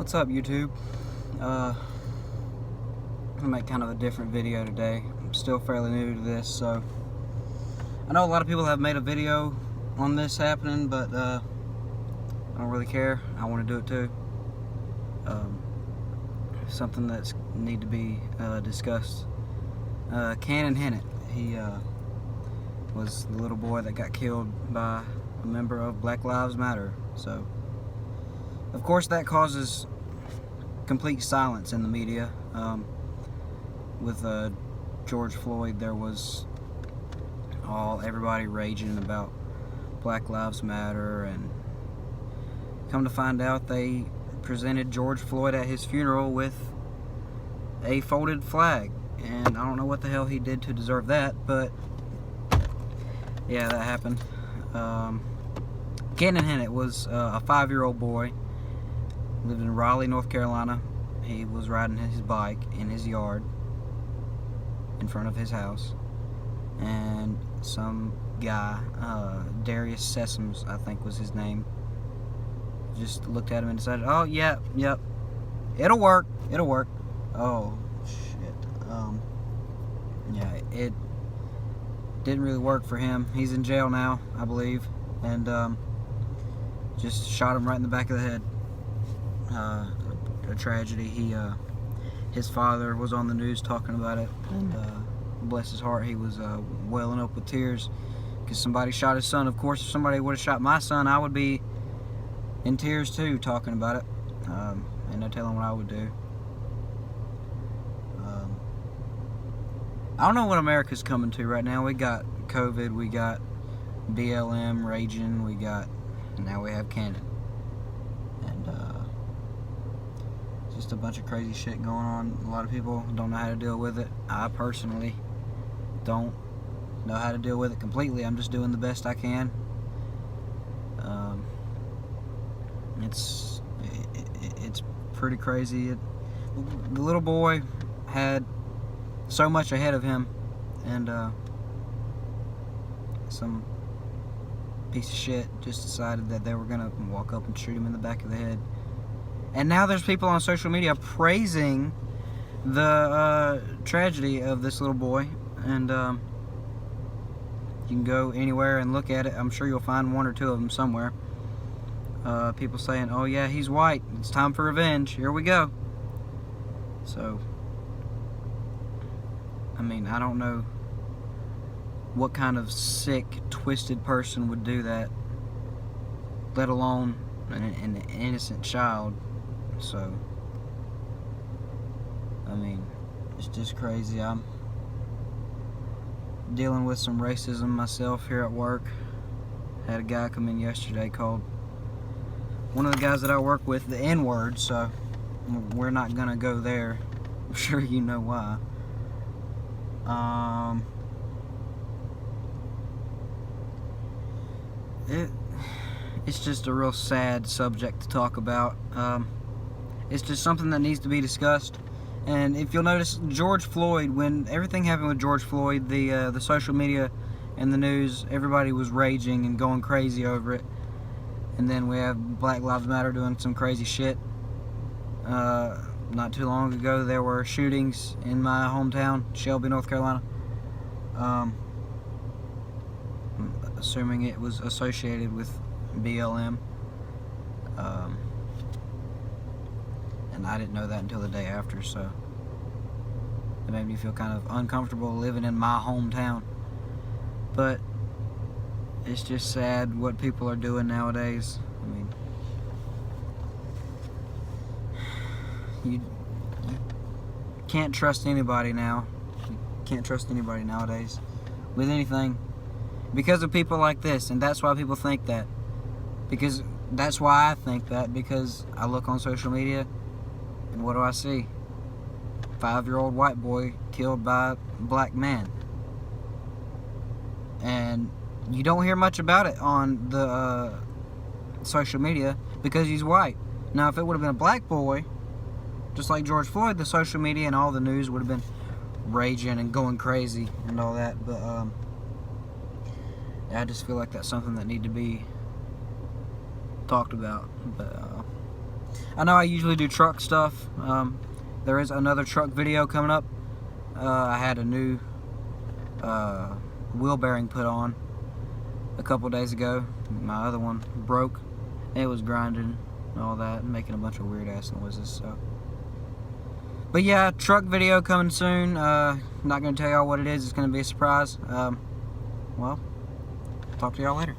What's up, YouTube? I'm gonna make kind of a different video today. I'm still fairly new to this, so I know a lot of people have made a video on this happening, but I don't really care. I want to do it too. Something that's need to be discussed. Cannon Hinnant, he was the little boy that got killed by a member of Black Lives Matter. So, of course, that causes complete silence in the media. With George Floyd, there was everybody raging about Black Lives Matter, and come to find out they presented George Floyd at his funeral with a folded flag, and I don't know what the hell he did to deserve that, but yeah, that happened. Cannon Hinnant was a 5-year-old boy, lived in Raleigh, North Carolina. He was riding his bike in his yard in front of his house, and some guy, Darius Sessoms, I think was his name, just looked at him and decided, oh, yep, it'll work. Oh, shit. Yeah, it didn't really work for him. He's in jail now, I believe, and just shot him right in the back of the head. A tragedy. His father was on the news talking about it, and bless his heart, he was welling up with tears because somebody shot his son. Of course, if somebody would have shot my son, I would be in tears too, talking about it. And no telling what I would do. I don't know what America's coming to right now. We got COVID, we got BLM raging, now we have Cannon, and just a bunch of crazy shit going on. A lot of people don't know how to deal with it. I personally don't know how to deal with it completely. I'm just doing the best I can. It's pretty crazy. The little boy had so much ahead of him, and some piece of shit just decided that they were gonna walk up and shoot him in the back of the head. And now there's people on social media praising the tragedy of this little boy, and you can go anywhere and look at it. I'm sure you'll find one or two of them somewhere. People saying, oh yeah, he's white, it's time for revenge, here we go. So, I mean, I don't know what kind of sick, twisted person would do that, let alone an innocent child. So, I mean, it's just crazy. I'm dealing with some racism myself here at work. Had a guy come in yesterday, called one of the guys that I work with the N-word, so we're not gonna go there. I'm sure you know why. It's just a real sad subject to talk about. It's just something that needs to be discussed. And if you'll notice, George Floyd, when everything happened with George Floyd, the social media and the news, everybody was raging and going crazy over it. And then we have Black Lives Matter doing some crazy shit. Not too long ago, there were shootings in my hometown, Shelby, North Carolina. Assuming it was associated with BLM. And I didn't know that until the day after, so it made me feel kind of uncomfortable living in my hometown. But it's just sad what people are doing nowadays. I mean, you can't trust anybody now. You can't trust anybody nowadays with anything because of people like this, and that's why people think that. Because that's why I think that, because I look on social media and what do I see? 5-year-old white boy killed by a black man. And you don't hear much about it on the social media because he's white. Now, if it would have been a black boy, just like George Floyd, the social media and all the news would have been raging and going crazy and all that. But I just feel like that's something that need to be talked about. But I know I usually do truck stuff. There is another truck video coming up. I had a new wheel bearing put on a couple days ago. My other one broke. It was grinding and all that, making a bunch of weird ass noises. So, but yeah, truck video coming soon. Not gonna tell y'all what it is. It's gonna be a surprise. Well, talk to y'all later.